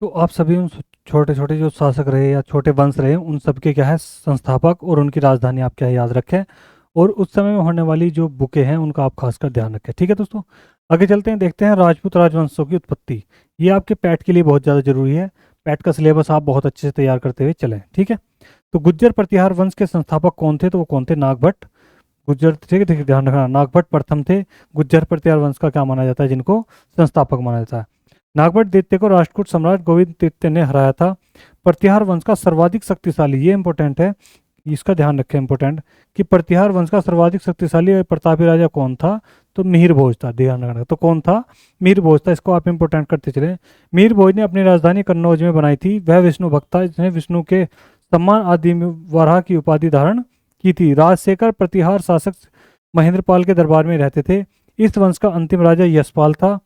तो आप सभी उन छोटे छोटे जो शासक रहे या छोटे वंश रहे उन सबके क्या है संस्थापक और उनकी राजधानी आप क्या है याद रखें। और उस समय में होने वाली जो बुकें हैं उनका आप खासकर ध्यान रखें। ठीक है दोस्तों, आगे चलते हैं, देखते हैं राजपूत राजवंशों की उत्पत्ति। ये आपके पैट के लिए बहुत ज़्यादा जरूरी है। पैट का सिलेबस आप बहुत अच्छे से तैयार करते हुए चलें। ठीक है, तो गुज्जर प्रतिहार वंश के संस्थापक कौन थे? तो वो कौन थे? नागभट्ट गुज्जर। ठीक है, ध्यान रखना, नागभट्ट प्रथम थे। गुज्जर प्रतिहार वंश का क्या माना जाता है, जिनको संस्थापक माना जाता है। नागभट्ट द्वितीय को राष्ट्रकूट सम्राट गोविंद तृतीय ने हराया था। प्रतिहार वंश का सर्वाधिक शक्तिशाली, ये इंपॉर्टेंट है, इसका ध्यान रखें, इंपॉर्टेंट, कि प्रतिहार वंश का सर्वाधिक शक्तिशाली और प्रतापी राजा कौन था? तो मिहिर भोज था। ध्यान रखना, तो कौन था? मिहिर भोज था। इसको आप इंपॉर्टेंट करते चले। मिहिर भोज ने अपनी राजधानी कन्नौज में बनाई थी। वह विष्णु भक्त था, जिसने विष्णु के सम्मान आदि में वराह की उपाधि धारण की थी। राजशेखर प्रतिहार शासक महेंद्रपाल के दरबार में रहते थे। इस वंश का अंतिम राजा यशपाल था।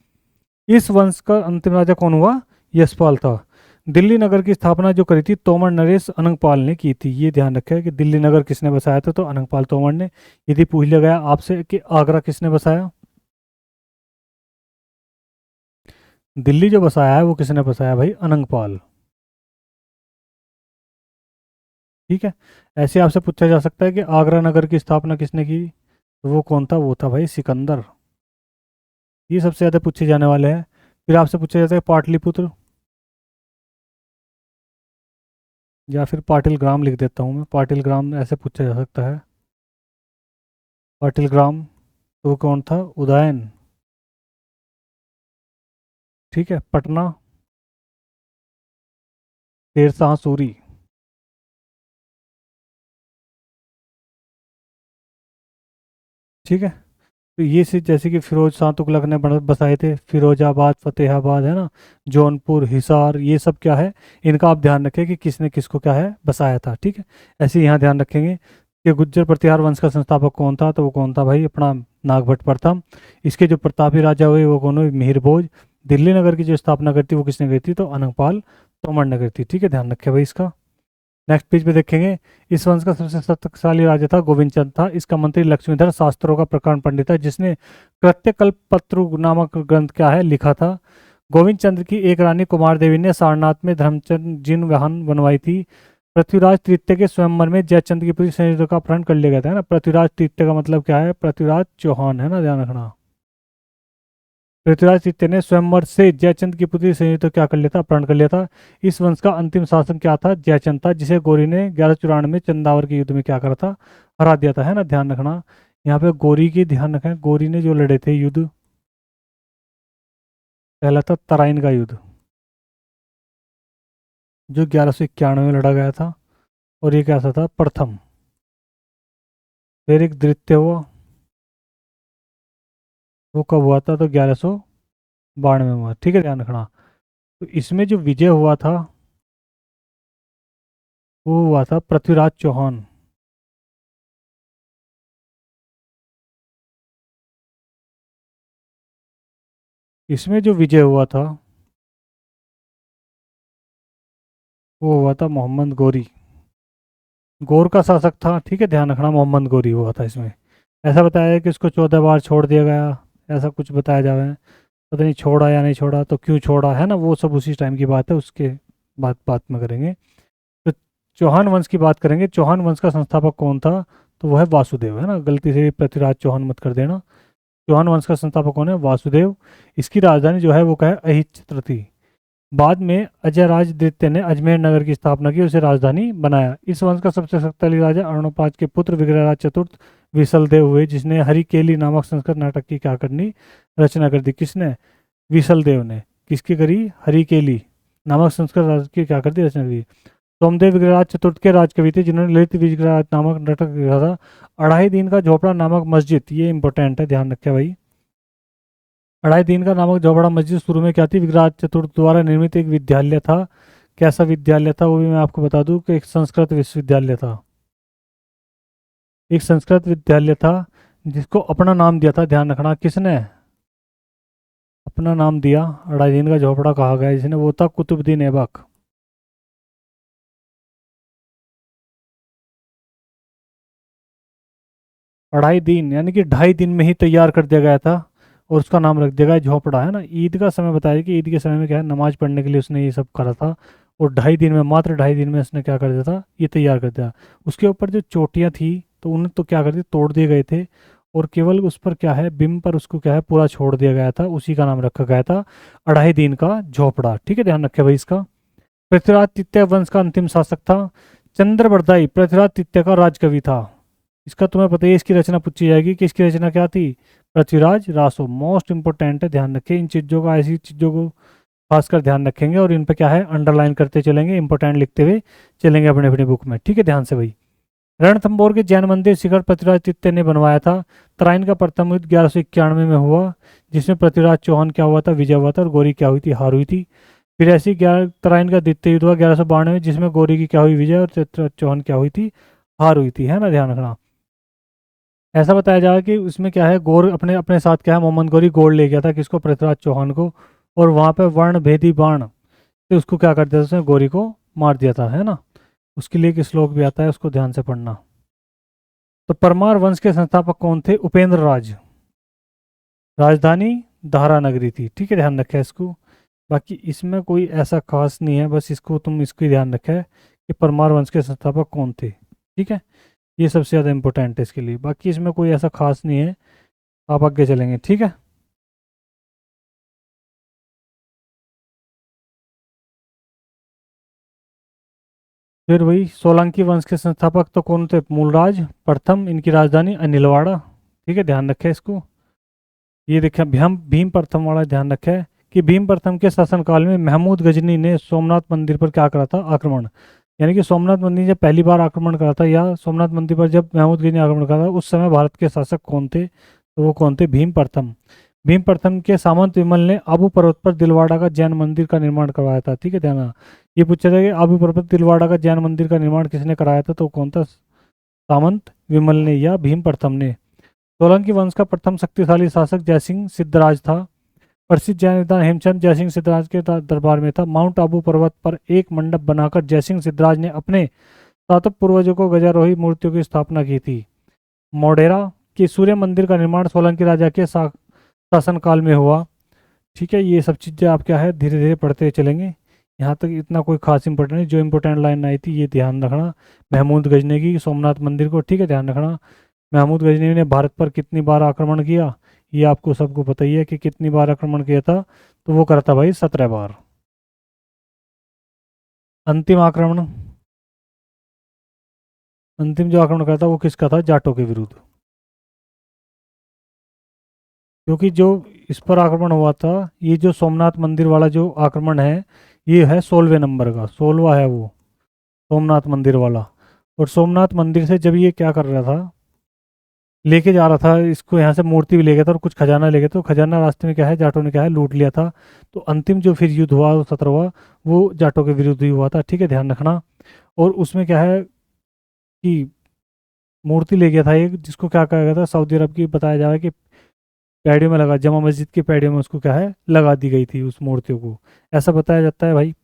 इस वंश का अंतिम राजा कौन हुआ? यशपाल था। दिल्ली नगर की स्थापना जो करी थी तोमर नरेश अनंगपाल ने की थी। ये ध्यान रखें कि दिल्ली नगर किसने बसाया था? तो अनंगपाल तोमर ने। यदि पूछ लिया गया आपसे कि आगरा किसने बसाया, दिल्ली जो बसाया है वो किसने बसाया भाई? अनंगपाल। ठीक है, ऐसे आपसे पूछा जा सकता है कि आगरा नगर की स्थापना किसने की? तो वो कौन था? वो था भाई सिकंदर। ये सबसे ज्यादा पूछे जाने वाले हैं। फिर आपसे पूछा जाता है पाटलिपुत्र, या फिर पाटिल ग्राम लिख देता हूँ मैं, पाटिल ग्राम ऐसे पूछा जा सकता है। पाटिल ग्राम, तो वो कौन था? उदयन। ठीक है, पटना, शेरशाह सूरी। ठीक है, तो ये से जैसे कि फिरोज शाह तुगलक ने बसाए थे, फिरोजाबाद, फतेहाबाद, है ना, जौनपुर, हिसार, ये सब क्या है, इनका आप ध्यान रखें कि किसने किसको क्या है बसाया था। ठीक है, ऐसे ही यहाँ ध्यान रखेंगे कि गुज्जर प्रतिहार वंश का संस्थापक कौन था? तो वो कौन था भाई? अपना नागभट्ट प्रथम। इसके जो प्रतापी राजा हुए वो कौन हुए? मिहिर भोज। दिल्ली नगर की जो स्थापना करती वो किसने करी थी? तो अनंगपाल तोमर ने करी थी। ठीक है, ध्यान रखें भाई इसका। नेक्स्ट पेज पे देखेंगे, इस वंश का सबसे शक्तिशाली राजा था गोविंद चंद था। इसका मंत्री लक्ष्मीधर शास्त्रों का प्रकरण पंडित था, जिसने कृत्यकल्पत्रु नामक ग्रंथ क्या है लिखा था। गोविंद चंद्र की एक रानी कुमार देवी ने सारनाथ में धर्मचंद जिन वाहन बनवाई थी। पृथ्वीराज तृतीय के स्वयंवर में जयचंद की पुत्री संयुक्त का अपहरण कर लिया गया था, है ना। पृथ्वीराज तृतीय का मतलब क्या है? पृथ्वीराज चौहान, है ना, ध्यान रखना। पृथ्वीराज तृतीय ने स्वयंवर से जयचंद की पुत्री संयुक्त क्या कर लिया था? अपहरण कर लिया था। इस वंश का अंतिम शासक क्या था? जयचंद था, जिसे गौरी ने 1194 में चंदावर के युद्ध में क्या करा था? हरा दिया था, है ना, ध्यान रखना। यहाँ पे गौरी की ध्यान रखें, गौरी ने जो लड़े थे युद्ध, पहला था तराइन का युद्ध, जो 1191 में लड़ा गया था। और ये कैसा था? प्रथम। फिर एक द्वितीय हुआ, वो कब हुआ था? तो 1192 में हुआ। ठीक है, ध्यान रखना। तो इसमें जो विजय हुआ था वो हुआ था पृथ्वीराज चौहान। इसमें जो विजय हुआ था वो हुआ था मोहम्मद गौरी। गौर का शासक था। ठीक है, ध्यान रखना, मोहम्मद गौरी हुआ था इसमें। ऐसा बताया है कि उसको 14 बार छोड़ दिया गया, ऐसा कुछ बताया जा रहा है। पता नहीं छोड़ा या नहीं छोड़ा, तो क्यों छोड़ा, है ना, वो सब उसी टाइम की बात है, उसके बात बात में करेंगे। तो चौहान वंश की बात करेंगे। चौहान वंश का संस्थापक कौन था? तो वो है वासुदेव, है ना, गलती से भी पृथ्वीराज चौहान मत कर देना। चौहान वंश का संस्थापक कौन है? वासुदेव। इसकी राजधानी जो है वो क्या है? अहिच्छत्र थी। बाद में अजयराज द्वितीय ने अजमेर नगर की स्थापना की, उसे राजधानी बनाया। इस वंश का सबसे शक्तिशाली राजा अरुणोपाज के पुत्र विग्रहराज चतुर्थ विशलदेव हुए, जिसने हरिकेली नामक संस्कृत नाटक की क्या करनी रचना कर दी। किसने? विशलदेव ने। किसकी करी? हरिकेली नामक संस्कृत नाटक की क्या कर दी? रचना करी। सोमदेव विग्रहराज चतुर्थ के राजकवि थे, जिन्होंने ललित विग्रहराज नामक नाटक लिखा था। अढ़ाई दिन का झोपड़ा नामक मस्जिद, ये इंपॉर्टेंट है, ध्यान रखे भाई। अढ़ाई दिन का नामक झोपड़ा मस्जिद शुरू में क्या थी? विग्रहराज चतुर्थ द्वारा निर्मित एक विद्यालय था। कैसा विद्यालय था वो भी मैं आपको बता दूं कि एक संस्कृत विश्वविद्यालय था। एक संस्कृत विद्यालय था जिसको अपना नाम दिया था, ध्यान रखना, किसने अपना नाम दिया? अढ़ाई दिन का झोपड़ा कहा गया जिसने, वो था कुतुबुद्दीन ऐबक। अढ़ाई दिन यानी कि 2.5 दिन में ही तैयार कर दिया गया था। और उसका नाम रख देगा झोपड़ा, है ना। ईद का समय बताया कि ईद के समय में क्या है, नमाज पढ़ने के लिए उसने ये सब करा था। और 2.5 दिन में, मात्र 2.5 दिन में उसने क्या कर दिया था, ये तैयार कर दिया। उसके ऊपर जो चोटियाँ थी तो उन्हें तो क्या कर दिया, तोड़ दिए गए थे। और केवल उस पर क्या है, बिम पर उसको क्या है, पूरा छोड़ दिया गया था। उसी का नाम रखा गया था 2.5 दिन का झोपड़ा। ठीक है, ध्यान रखे भाई इसका। पृथ्वीराज तृतीय वंश का अंतिम शासक था। चंद्रबरदाई पृथ्वीराज तृतीय का राजकवि था। इसका तुम्हें पता ही है, इसकी रचना पूछी जाएगी कि इसकी रचना क्या थी, पृथ्वीराज रासो। मोस्ट इंपोर्टेंट है, ध्यान रखें इन चीज़ों का, ऐसी चीज़ों को खासकर ध्यान रखेंगे और इन पे क्या है, अंडरलाइन करते चलेंगे, इंपोर्टेंट लिखते हुए चलेंगे अपने अपनी बुक में। ठीक है, ध्यान से भाई। रणथंभौर के जैन मंदिर शिखर पृथ्वीराज तृतीय ने बनवाया था। तराइन का प्रथम युद्ध 1191 में हुआ, जिसमें पृथ्वीराज चौहान क्या हुआ था, विजय हुआ था, और गौरी क्या हुई थी, हार हुई थी। फिर ऐसी तराइन का द्वितीय युद्ध हुआ 1192 में, जिसमें गौरी की क्या हुई, विजय, और पृथ्वीराज चौहान क्या हुई थी, हार हुई थी, है ना, ध्यान रखना। ऐसा बताया जा रहा है कि उसमें क्या है, गौर अपने अपने साथ क्या है, मोहम्मद गौरी गौर ले गया था किसको, पृथ्वीराज चौहान को। और वहां पे वर्ण भेदी बाण से उसको क्या कर दिया था, उसने गौरी को मार दिया था, है ना। उसके लिए एक श्लोक भी आता है, उसको ध्यान से पढ़ना। तो परमार वंश के संस्थापक कौन थे, उपेंद्र राज। राजधानी धारा नगरी थी। ठीक है, ध्यान रखें इसको। बाकी इसमें कोई ऐसा खास नहीं है, बस इसको तुम इसको ही ध्यान रखें कि परमार वंश के संस्थापक कौन थे। ठीक है, ये सबसे ज़्यादा इंपॉर्टेंट है इसके लिए। बाकी इसमें कोई ऐसा खास नहीं है, आप आगे चलेंगे। ठीक है, फिर वही सोलंकी वंश के संस्थापक तो कौन थे, मूलराज प्रथम, इनकी राजधानी अनिलवाड़ा। ठीक है, ध्यान रखें इसको। ये देखिए भीम भीम प्रथम वाला ध्यान रखें कि भीम प्रथम के शासनकाल में महमूद गजनी ने सोमनाथ मंदिर पर क्या करा था, आक्रमण। यानी कि सोमनाथ मंदिर जब पहली बार आक्रमण करा था, या सोमनाथ मंदिर पर जब महमूद गजनी ने आक्रमण करा था, उस समय भारत के शासक कौन थे, तो वो कौन थे, भीम प्रथम। भीम प्रथम के सामंत विमल ने आबू पर्वत पर दिलवाड़ा का जैन मंदिर का निर्माण करवाया था। ठीक है, ध्यान रखना। ये पूछा था कि आबू पर्वत दिलवाड़ा का जैन मंदिर का निर्माण किसने कराया था, तो कौन था, सामंत विमल ने या भीम प्रथम ने। सोलंकी वंश का प्रथम शक्तिशाली शासक जयसिंह सिद्धराज था। प्रसिद्ध जैन विद्वान हेमचंद जयसिंह सिद्धराज के दरबार में था। माउंट आबू पर्वत पर एक मंडप बनाकर जयसिंह सिद्धराज ने अपने सातों पूर्वजों को गजारोही मूर्तियों की स्थापना की थी। मोढेरा के सूर्य मंदिर का निर्माण सोलंकी राजा के शासनकाल में हुआ। ठीक है, ये सब चीज़ें आप क्या है, धीरे धीरे पढ़ते चलेंगे। यहाँ तक इतना कोई खास इंपॉर्टेंट नहीं, जो इंपॉर्टेंट लाइन आई थी ये ध्यान रखना। महमूद गजनी की सोमनाथ मंदिर को, ठीक है, ध्यान रखना। महमूद गजनी ने भारत पर कितनी बार आक्रमण किया, ये आपको सबको पता ही है कि कितनी बार आक्रमण किया था, तो वो करा था भाई 17 बार। अंतिम आक्रमण, अंतिम जो आक्रमण करा था वो किसका था, जाटों के विरुद्ध। क्योंकि जो इस पर आक्रमण हुआ था, ये जो सोमनाथ मंदिर वाला जो आक्रमण है, ये है 16वें नंबर का, 16वां है वो सोमनाथ मंदिर वाला। और सोमनाथ मंदिर से जब ये क्या कर रहा था, लेके जा रहा था इसको, यहाँ से मूर्ति भी ले गया था और कुछ खजाना ले गया, तो खजाना रास्ते में क्या है, जाटों ने क्या है, लूट लिया था। तो अंतिम जो फिर युद्ध हुआ 17वां, वो जाटों के विरुद्ध ही हुआ था। ठीक है, ध्यान रखना। और उसमें क्या है कि मूर्ति ले गया था एक, जिसको क्या कहा गया था, सऊदी अरब की बताया जा रहा है कि पैड़ियों में लगा, जमा मस्जिद की पैड़ियों में उसको क्या है, लगा दी गई थी उस मूर्तियों को, ऐसा बताया जाता है भाई।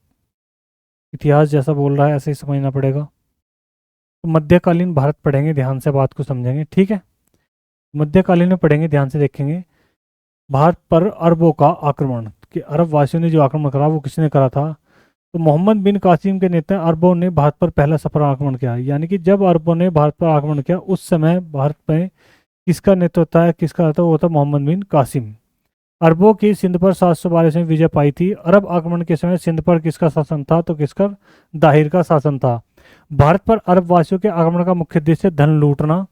इतिहास जैसा बोल रहा है ऐसे ही समझना पड़ेगा। तो मध्यकालीन भारत पढ़ेंगे, ध्यान से बात को समझेंगे। ठीक है, मध्यकालीन में पढ़ेंगे, ध्यान से देखेंगे। भारत पर अरबों का आक्रमण, कि अरब वासियों ने जो आक्रमण करा वो किसने करा था, तो मोहम्मद बिन कासिम के नेता अरबों ने भारत पर पहला सफल आक्रमण किया। यानी कि जब अरबों ने भारत पर आक्रमण किया, उस समय भारत में किसका नेतृत्व है, किसका था, वो था मोहम्मद बिन कासिम। अरबों की सिंध पर 712 में विजय पाई थी। अरब आक्रमण के समय सिंध पर किसका शासन था, तो किसका, दाहिर का शासन था। भारत पर अरब वासियों के आक्रमण का मुख्य उद्देश्य धन लूटना,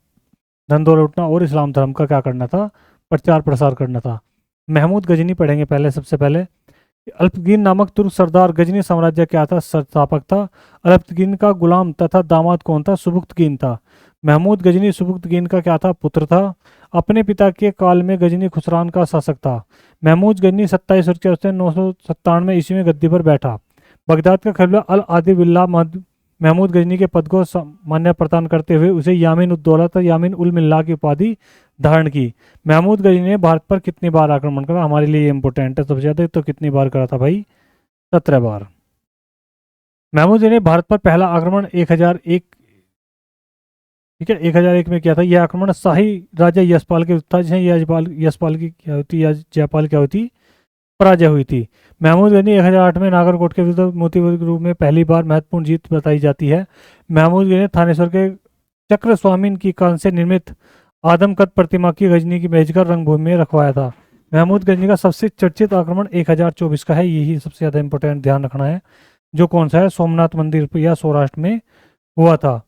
धन दौलत लूटना और इस्लाम धर्म का क्या करना था, प्रचार प्रसार करना था। महमूद गजनी पढ़ेंगे पहले, सबसे पहले। अल्पगीन नामक तुर्क सरदार गजनी साम्राज्य क्या था, संस्थापक था। अल्पगीन का गुलाम तथा दामाद कौन था, सुबुक्तगीन था। महमूद गजनी सुबुक्तगीन का क्या था, पुत्र था। अपने पिता के काल में गजनी खुसरान का शासक था। महमूद गजनी 27 वर्ष के अवस्था में 997 ईस्वी में गद्दी पर बैठा। बगदाद का खलीफा अल आदि बिल्ला महमूद गजनी के पद को मान्य प्रदान करते हुए उसे यामीन उद दौलत, यामीन उल मिल्ला की उपाधि धारण की। महमूद गजनी ने भारत पर कितनी बार आक्रमण करा, हमारे लिए इंपॉर्टेंट है सबसे ज्यादा, तो कितनी बार करा था भाई, 17 बार। महमूद गजनी ने भारत पर पहला आक्रमण 1001, ठीक है, 1001 में किया था यह आक्रमण। शाही राजा यशपाल के विरुद्ध था, जिसे यशपाल यशपाल की क्या होती या जयपाल क्या होती पराजय हुई थी। महमूद गजनी 1008 में नागरकोट के विरुद्ध मोतीपुर के रूप में पहली बार महत्वपूर्ण जीत बताई जाती है। महमूद गजनी थानेश्वर के चक्र स्वामीन की कांस्य से निर्मित आदमकद प्रतिमा की गजनी की भेजकर रंगभूमि में रखवाया था। महमूद गजनी का सबसे चर्चित आक्रमण 1024 का है, यही सबसे ज्यादा इंपॉर्टेंट ध्यान रखना है, जो कौन सा है, सोमनाथ मंदिर या सौराष्ट्र में हुआ था।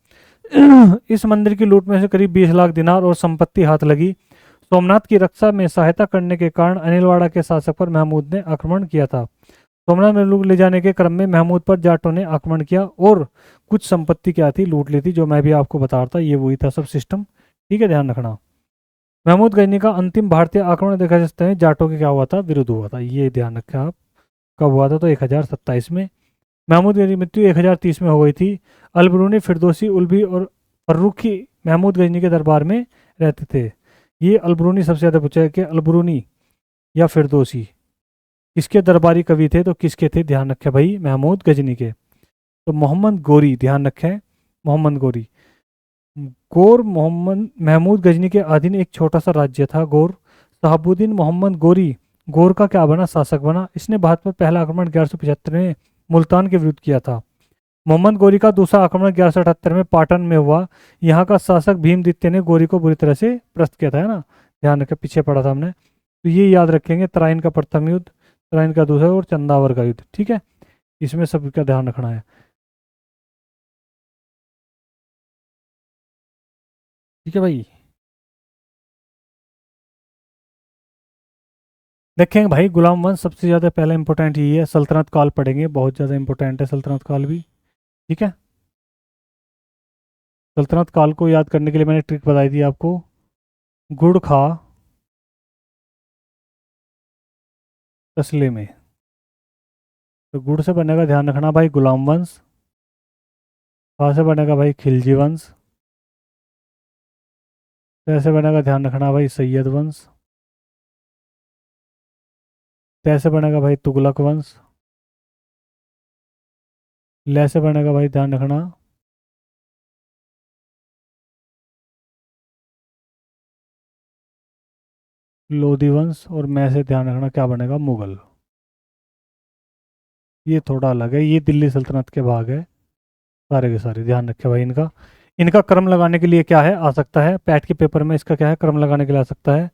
इस मंदिर की लूट में से करीब 20 लाख दिनार और संपत्ति हाथ लगी। सोमनाथ की रक्षा में सहायता करने के कारण अनिलवाड़ा के शासक पर महमूद ने आक्रमण किया था। सोमनाथ में लोग ले जाने के क्रम में महमूद पर जाटों ने आक्रमण किया और कुछ संपत्ति क्या थी, लूट ली थी, जो मैं भी आपको बता रहा था, ये वही था सब सिस्टम। ठीक है, ध्यान रखना। महमूद गजनी का अंतिम भारतीय आक्रमण देखा जा सकता है जाटों के क्या हुआ था, विरुद्ध हुआ था, ये ध्यान रखें आप। कब हुआ था, तो 1027 में। महमूद गजनी की मृत्यु 1030 में हो गई थी। अलबरूनी, फिरदौसी, उल्बी और फर्रुखी महमूद गजनी के दरबार में रहते थे। ये अलबरूनी सबसे ज्यादा पूछा है कि अलबरूनी या फिरदौसी किसके दरबारी कवि थे, तो किसके थे, ध्यान रखें भाई, महमूद गजनी के। तो मोहम्मद गोरी, ध्यान रखें, मोहम्मद गोरी। गौर मोहम्मद महमूद गजनी के अधीन एक छोटा सा राज्य था गौर। शहाबुद्दीन मोहम्मद गोरी गौर का क्या बना, शासक बना। इसने भारत पर पहला आक्रमण 1175 में मुल्तान के विरुद्ध किया था। मोहम्मद गोरी का दूसरा आक्रमण 1178 में पाटन में हुआ। यहाँ का शासक भीमदित्य ने गोरी को बुरी तरह से परास्त किया था, है ना, ध्यान रखें, पीछे पड़ा था हमने, तो ये याद रखेंगे। तराइन का प्रथम युद्ध, तराइन का दूसरा और चंदावर का युद्ध। ठीक है, इसमें सबका ध्यान रखना है। ठीक है भाई, देखेंगे भाई गुलाम वंश सबसे ज़्यादा पहला इंपॉर्टेंट यही है। सल्तनत काल पढ़ेंगे, बहुत ज़्यादा इंपॉर्टेंट है सल्तनत काल भी। ठीक है, सल्तनत काल को याद करने के लिए मैंने ट्रिक बताई थी आपको, गुड़ खा तसले में। तो गुड़ से बनेगा, ध्यान रखना भाई, गुलाम वंश। खा से बनेगा भाई खिलजी वंश। तैसे बनेगा, ध्यान रखना भाई, सैयद वंश। तैसे बनेगा भाई तुगलक वंश। ले से बनेगा भाई, ध्यान रखना, लोधी वंश। और मैं से ध्यान रखना क्या बनेगा, मुगल। ये थोड़ा अलग है, ये दिल्ली सल्तनत के भाग है सारे के सारे, ध्यान रखे भाई इनका। इनका क्रम लगाने के लिए क्या है, आ सकता है पैट के पेपर में, इसका क्या है, क्रम लगाने के लिए आ सकता है।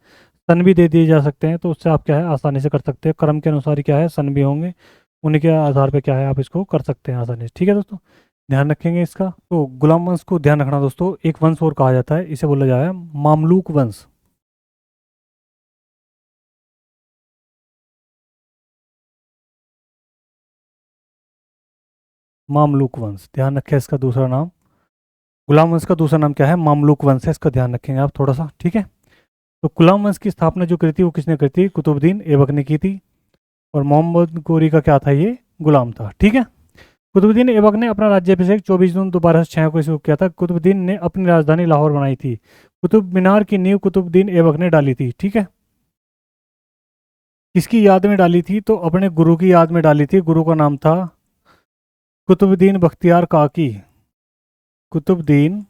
सन भी दे दिए जा सकते हैं, तो उससे आप क्या है आसानी से कर सकते हैं, क्रम के अनुसार ही क्या है सन भी होंगे, उन्हीं के आधार पे क्या है आप इसको कर सकते हैं आसानी से। ठीक है दोस्तों, ध्यान रखेंगे इसका। तो गुलाम वंश को ध्यान रखना दोस्तों, एक वंश और कहा जाता है, इसे बोला जाता है मामलूक वंश। मामलूक वंश, ध्यान रखें इसका दूसरा नाम। गुलाम वंश का दूसरा नाम क्या है, मामलूक वंश है, इसका ध्यान रखेंगे आप थोड़ा सा। ठीक है, तो गुलाम वंश की स्थापना जो करी थी वो किसने करी थी, कुतुबुद्दीन ऐबक ने की थी। और मोहम्मद गोरी का क्या था, ये गुलाम था। ठीक है, कुतुबुद्दीन ऐबक ने अपना राज्याभिषेक 24 जून 1206 को शुरू किया था। कुतुबुद्दीन ने अपनी राजधानी लाहौर बनाई थी। कुतुब मीनार की नींव कुतुबुद्दीन ऐबक ने डाली थी। ठीक है, किसकी याद में डाली थी, तो अपने गुरु की याद में डाली थी। गुरु का नाम था कुतुबुद्दीन बख्तियार काकी। कुतुबुद्दीन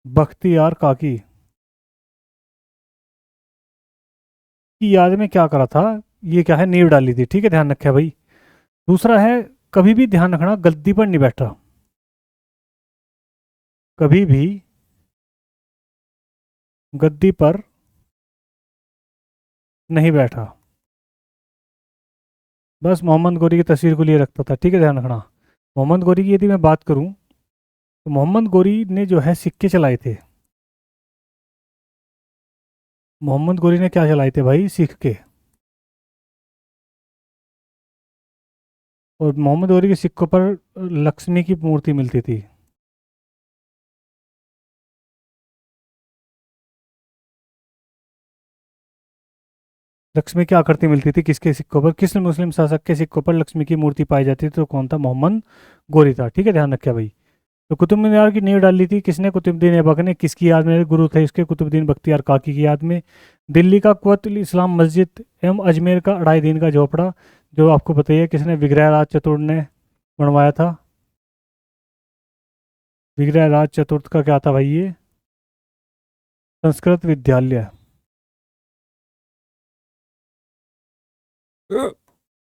बख्तियार काकी की याद में क्या करा था, ये क्या है, नींव डाली थी। ठीक है, ध्यान रखे भाई। दूसरा है, कभी भी ध्यान रखना गद्दी पर नहीं बैठा, कभी भी गद्दी पर नहीं बैठा, बस मोहम्मद गोरी की तस्वीर को लिए रखता था। ठीक है, ध्यान रखना। मोहम्मद गोरी की यदि मैं बात करूं, तो मोहम्मद गोरी ने जो है सिक्के चलाए थे। मोहम्मद गोरी ने क्या चलाए थे भाई, सिक्के। और मोहम्मद गोरी के सिक्कों पर लक्ष्मी की मूर्ति मिलती थी। लक्ष्मी की आकृति मिलती थी किसके सिक्कों पर, किस मुस्लिम शासक के सिक्कों पर लक्ष्मी की मूर्ति पाई जाती थी, तो कौन था, मोहम्मद गोरी था। ठीक है, ध्यान रखिए भाई। तो कुतुब मीनार की नींव डाली थी किसने, कुतुबुद्दीन ऐबक ने। किसकी याद में, गुरु थे इसके कुतुबुद्दीन बख्तियार काकी की याद में। दिल्ली का कुतुब इस्लाम मस्जिद एवं अजमेर का 2.5 दिन का झोपड़ा, जो आपको बताइए किसने, विग्रहराज चतुर्थ ने बनवाया था। विग्रह राज चतुर्थ का क्या था भाई? ये संस्कृत विद्यालय।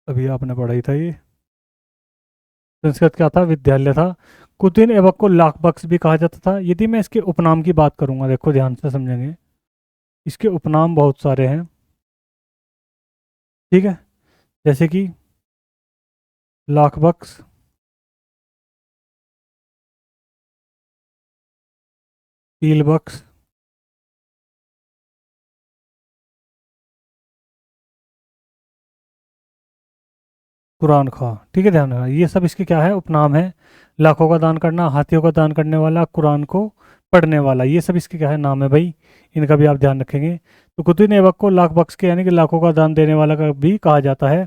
अभी आपने पढ़ा ही था ये। संस्कृत क्या था? विद्यालय था। कुतुब ऐबक को लाख बख्श भी कहा जाता था। यदि मैं इसके उपनाम की बात करूंगा, देखो ध्यान से समझेंगे, इसके उपनाम बहुत सारे हैं। ठीक है, जैसे कि लाख बख्श, पील बख्श, कुरान खां। ठीक है, ध्यान रखना, ये सब इसके क्या है? उपनाम है। लाखों का दान करना, हाथियों का दान करने वाला, कुरान को पढ़ने वाला, ये सब इसके क्या है? नाम है भाई। इनका भी आप ध्यान रखेंगे। तो कुतुब ऐबक को लाख बख्श के यानी कि लाखों का दान देने वाला का भी कहा जाता है।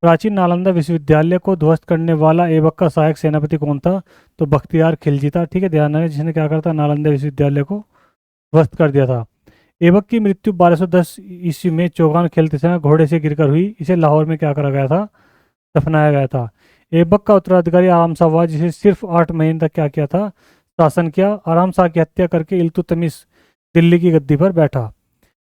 प्राचीन नालंदा विश्वविद्यालय को ध्वस्त करने वाला ऐबक का सहायक सेनापति कौन था? तो बख्तियार खिलजी था। ठीक है, ध्यान रखना, जिसने क्या करता? नालंदा विश्वविद्यालय को ध्वस्त कर दिया था। ऐबक की मृत्यु 1210 ईस्वी में चौगान खेलते समय घोड़े से गिरकर हुई। इसे लाहौर में क्या करा गया था? दफनाया गया था। ऐबक का उत्तराधिकारी आराम शाह हुआ, जिसे सिर्फ 8 महीने तक क्या किया था? शासन किया। आराम शाह की हत्या करके इल्तुतमिश दिल्ली की गद्दी पर बैठा।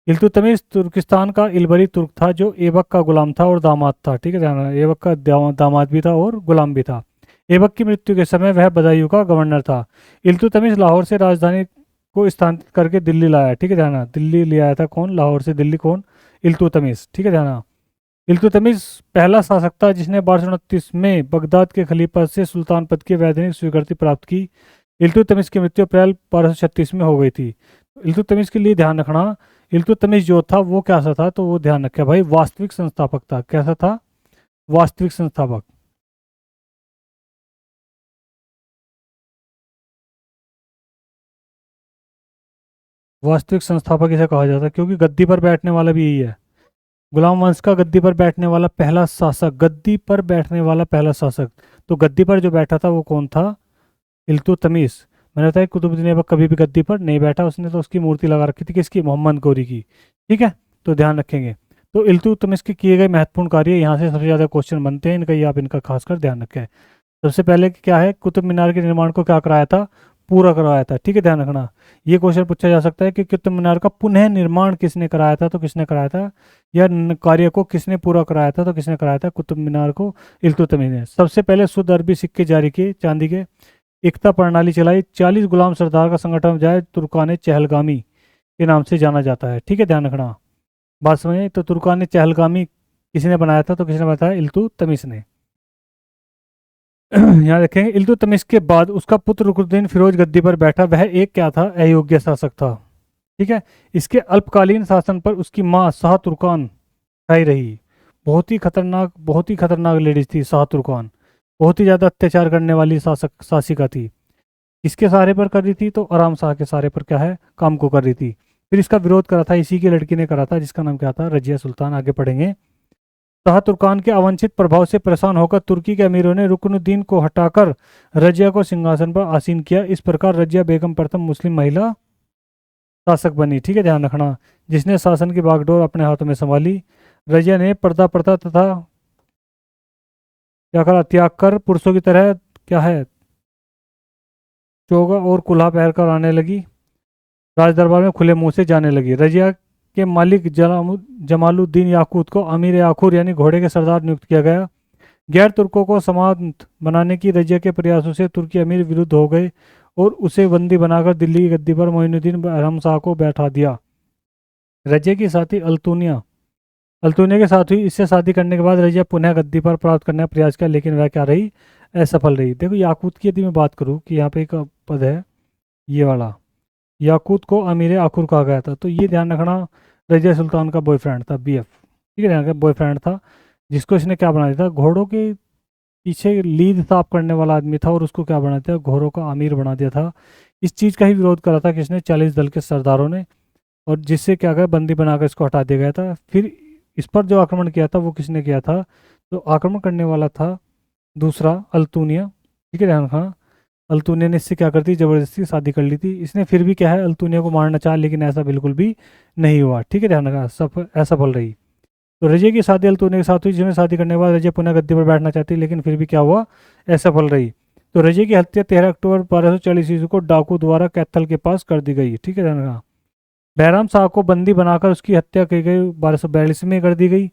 इल्तुतमिश तुर्किस्तान का इलबरी तुर्क था, जो ऐबक का गुलाम था और दामाद था। ठीक है, ध्यान रखना, ऐबक का दामाद भी था और गुलाम भी था। ऐबक की मृत्यु के समय वह बदायूं का गवर्नर था। इल्तुतमिश लाहौर से राजधानी को स्थानांतरित करके दिल्ली लाया। ठीक है, ध्यान रखना, दिल्ली ले आया था कौन? लाहौर से दिल्ली कौन? इल्तुतमिश। ठीक है, ध्यान रखना। इल्तुतमिश पहला शासक था जिसने 1229 में बगदाद के खलीफा से सुल्तान पद की वैधानिक स्वीकृति प्राप्त की। इल्तुतमिश की मृत्यु अप्रैल 1236 में हो गई थी। इल्तुतमिश के लिए ध्यान रखना, इल्तुतमिश जो था वो कैसा था? तो वो ध्यान रखा भाई, वास्तविक संस्थापक था। कैसा था? वास्तविक संस्थापक। वास्तविक संस्थापक इसे कहा जाता है, क्योंकि गद्दी पर बैठने वाला भी यही है। गुलाम वंश का गद्दी पर बैठने वाला पहला शासक, गद्दी पर बैठने वाला पहला शासक। तो गद्दी पर जो बैठा था वो कौन था? इल्तुतमिश। मैंने बताया कुतुबुद्दीन ऐबक कभी भी गद्दी पर नहीं बैठा, उसने तो उसकी मूर्ति लगा रखी थी, किसकी? मोहम्मद गोरी की। ठीक है, तो ध्यान रखेंगे। तो इल्तुतमिश के किए गए महत्वपूर्ण कार्य, यहाँ से सबसे ज़्यादा क्वेश्चन बनते हैं इनका, ये आप इनका खासकर ध्यान रखें। सबसे पहले क्या है? कुतुब मीनार के निर्माण को क्या कराया था? पूरा करवाया था। ठीक है, ध्यान रखना, ये क्वेश्चन पूछा जा सकता है कि कुतुब मीनार का पुनः निर्माण किसने कराया था? तो किसने कराया था? या कार्य को किसने पूरा कराया था? तो किसने कराया था कुतुब मीनार को? इल्तुतमिश ने। सबसे पहले शुद्ध अरबी सिक्के जारी किए चांदी के। एकता प्रणाली चलाई। 40 गुलाम सरदार का संगठन जाए तुर्कान चहलगामी के नाम से जाना जाता है। ठीक है, ध्यान रखना, बात समझे? तो तुर्कान चहलगामी किसने बनाया था? तो किसने बताया? इल्तुतमिश ने। यहाँ देखेंगे, इल्तुतमिश के बाद उसका पुत्र रुकनुद्दीन फिरोज गद्दी पर बैठा। वह एक क्या था? अयोग्य शासक था। ठीक है, इसके अल्पकालीन शासन पर उसकी माँ शाह तुर्कान छाई रही। बहुत ही खतरनाक लेडीज थी शाह तुर्कान। बहुत ही ज्यादा अत्याचार करने वाली शासिका थी। किसके सहारे पर कर रही थी? तो आराम शाह के सहारे पर क्या है? काम को कर रही थी। फिर इसका विरोध करा था, इसी की लड़की ने करा था, जिसका नाम क्या था? रजिया सुल्तान। आगे पढ़ेंगे। शाह तुर्कान के अवांछित प्रभाव से परेशान होकर तुर्की के अमीरों ने रुकनुद्दीन को हटाकर रजिया को सिंहासन पर आसीन किया। इस प्रकार रजिया बेगम प्रथम मुस्लिम महिला शासक बनी। ठीक है, ध्यान रखना, जिसने शासन की बागडोर अपने हाथों में संभाली। रजिया ने पर्दा प्रथा तथा क्या करा? त्याग कर पुरुषों की तरह क्या है? चोगा और कुल्हा पहनकर आने लगी। राज दरबार में खुले मुंह से जाने लगी। रजिया के मालिक जमालुद्दीन याकूत को अमीर याखूर यानी घोड़े के सरदार नियुक्त किया गया। गैर तुर्कों को समांत बनाने की रजिया के प्रयासों से तुर्की अमीर विरुद्ध हो गए और उसे बंदी बनाकर दिल्ली की गद्दी पर मोइनुद्दीन बहरम शाह को बैठा दिया। रजिया की साथी अल्तुनिया अल्तुनिया के साथ हुई। इससे शादी करने के बाद रजिया पुनः गद्दी पर प्राप्त करने का प्रयास किया, लेकिन वह क्या रही? असफल रही। देखो, याकूत की यदि मैं बात करूँ कि यहाँ पे एक पद है ये वाला, याकूत को अमीर आखुर कहा गया था। तो ये ध्यान रखना, रजिया सुल्तान का बॉयफ्रेंड था, बीएफ। ठीक है, ध्यान रखना, बॉयफ्रेंड था, जिसको इसने क्या बना दिया था? घोड़ों के पीछे लीद साफ करने वाला आदमी था, और उसको क्या बना दिया? घोड़ों का अमीर बना दिया था। इस चीज़ का ही विरोध करा था किसने? 40 दल के सरदारों ने, और जिससे क्या गया? बंदी बनाकर इसको हटा दिया गया था। फिर इस पर जो आक्रमण किया था वो किसने किया था? तो आक्रमण करने वाला था दूसरा अल्तुनिया। ठीक है, ध्यान रखना, अल्तुनिया ने इससे क्या कर दी? जबरदस्ती शादी कर ली थी इसने। फिर भी क्या है? अल्तुनिया को मारना चाहा, लेकिन ऐसा बिल्कुल भी नहीं हुआ। ठीक है, ध्यान रखना, असफल रही। तो रजिया की शादी अल्तुनिया के साथ हुई, जिसमें शादी करने के बाद रजिया पुनः गद्दी पर बैठना चाहती, लेकिन फिर भी क्या हुआ? असफल रही। तो रजिया की हत्या 13 अक्टूबर 1240 ईस्वी को डाकू द्वारा कैथल के पास कर दी गई। ठीक है, ध्यान रखना। बैराम शाह को बंदी बनाकर उसकी हत्या की गई, 1242 में कर दी गई।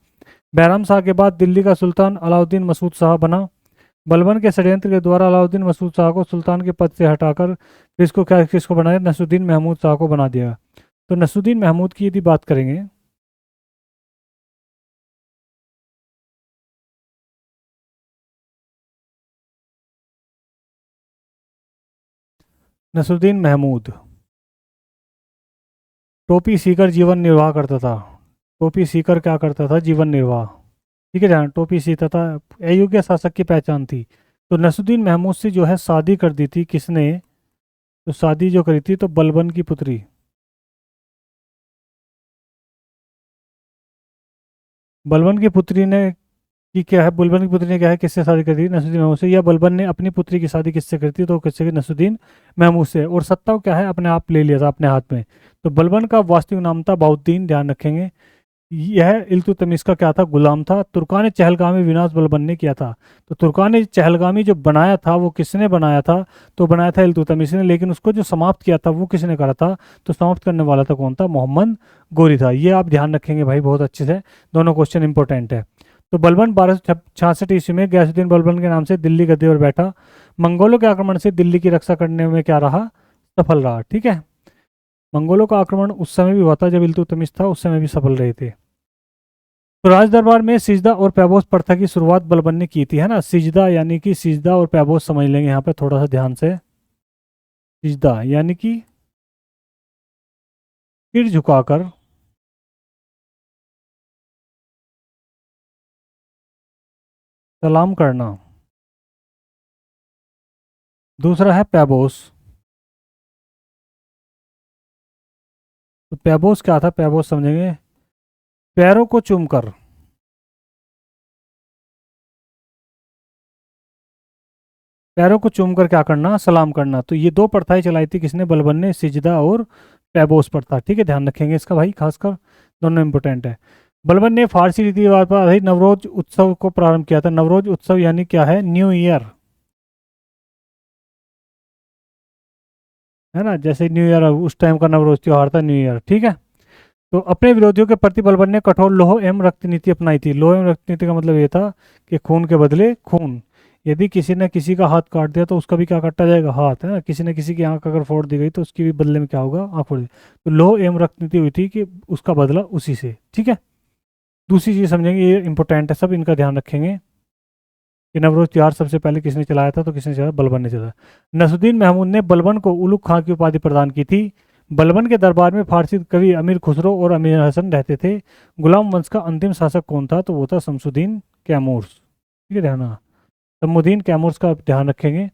बैराम शाह के बाद दिल्ली का सुल्तान अलाउद्दीन मसूद शाह बना। बलबन के षड्यंत्र के द्वारा अलाउद्दीन मसूद शाह को सुल्तान के पद से हटाकर किसको बनाया, नसरुद्दीन महमूद शाह को बना दिया। तो नसरुद्दीन महमूद की यदि बात करेंगे, नसरुद्दीन महमूद टोपी सीकर जीवन निर्वाह करता था। टोपी सीकर क्या करता था, जीवन निर्वाह। ठीक है, ध्यान, टोपी सीता था, अयोग्य शासक की पहचान थी। तो नसरुद्दीन महमूद से जो है शादी कर दी थी किसने, तो शादी जो करी थी तो बलबन की पुत्री, बलबन की पुत्री ने की क्या है, बलबन की पुत्री ने क्या है, किससे शादी कर दी, नसरुद्दीन महमूद से। या बलबन ने अपनी पुत्री की शादी किससे करी थी, तो किससे की, नसरुद्दीन महमूद से। और सत्ता को क्या है, अपने आप ले लिया था अपने हाथ में। तो बलबन का वास्तविक नाम था बहाउद्दीन, ध्यान रखेंगे। यह इल्तुतमिश का क्या था, गुलाम था। तुर्कान चहलगामी विनाश बलबन ने किया था। तो तुर्कान चहलगामी जो बनाया था वो किसने बनाया था, तो बनाया था इल्तुतमिश ने। लेकिन उसको जो समाप्त किया था वो किसने करा था, तो समाप्त करने वाला था कौन था, मोहम्मद गोरी था। ये आप ध्यान रखेंगे भाई बहुत अच्छे से, दोनों क्वेश्चन इंपॉर्टेंट है। तो बलबन 1266 ईस्वी में गयासुद्दीन बलबन के नाम से दिल्ली गद्दी पर बैठा। मंगोलों के आक्रमण से दिल्ली की रक्षा करने में क्या रहा, सफल रहा। ठीक है, मंगोलों का आक्रमण उस समय भी हुआ था जब इल्तुतमिश था, उस समय भी सफल रहे थे। तो राज दरबार में सिजदा और पैबोस प्रथा की शुरुआत बलबन ने की थी, है ना। सिजदा यानी कि सिजदा और पैबोस समझ लेंगे यहाँ पे थोड़ा सा ध्यान से। सिजदा यानी कि सिर झुकाकर सलाम करना। दूसरा है पैबोस। तो पैबोस क्या था, पैबोस समझेंगे, पैरों को चूमकर, पैरों को चूमकर क्या करना, सलाम करना। तो ये दो प्रथाएं चलाई थी किसने, बलबन ने, सिजदा और पैबोस प्रथा। ठीक है, ध्यान रखेंगे इसका भाई, खासकर दोनों इंपॉर्टेंट है। बलबन ने फारसी रीति रिवाज पर आधारित नवरोज उत्सव को प्रारंभ किया था। नवरोज उत्सव यानी क्या है, न्यू ईयर, है ना। जैसे न्यू ईयर उस टाइम का नवरोज त्योहार था, न्यू ईयर। ठीक है। तो अपने विरोधियों के प्रति बलबन ने कठोर लोह एवं रक्त नीति अपनाई थी। लोह एवं रक्त नीति का मतलब ये था कि खून के बदले खून। यदि किसी ने किसी का हाथ काट दिया तो उसका भी क्या काटा जाएगा, हाथ, है ना। किसी ने किसी की आंख अगर फोड़ दी गई तो उसकी भी बदले में क्या होगा, आंख फोड़ दी। तो लोह एवं रक्त नीति हुई थी कि उसका बदला उसी से। ठीक है। दूसरी चीज समझेंगे, ये इंपॉर्टेंट है, सब इनका ध्यान रखेंगे कि नवरोज त्योहार सबसे पहले किसने चलाया था, तो किसने चलाया, बलबन ने चलाया। नसरुद्दीन महमूद ने बलबन को उलुग खां की उपाधि प्रदान की थी। बलबन के दरबार में फारसी कवि अमीर खुसरो और अमीर हसन रहते थे। गुलाम वंश का अंतिम शासक कौन था, तो वो था शमसुद्दीन कैमूर्स। ठीक है, ध्यान, शमसुद्दीन कैमूर्स का ध्यान रखेंगे।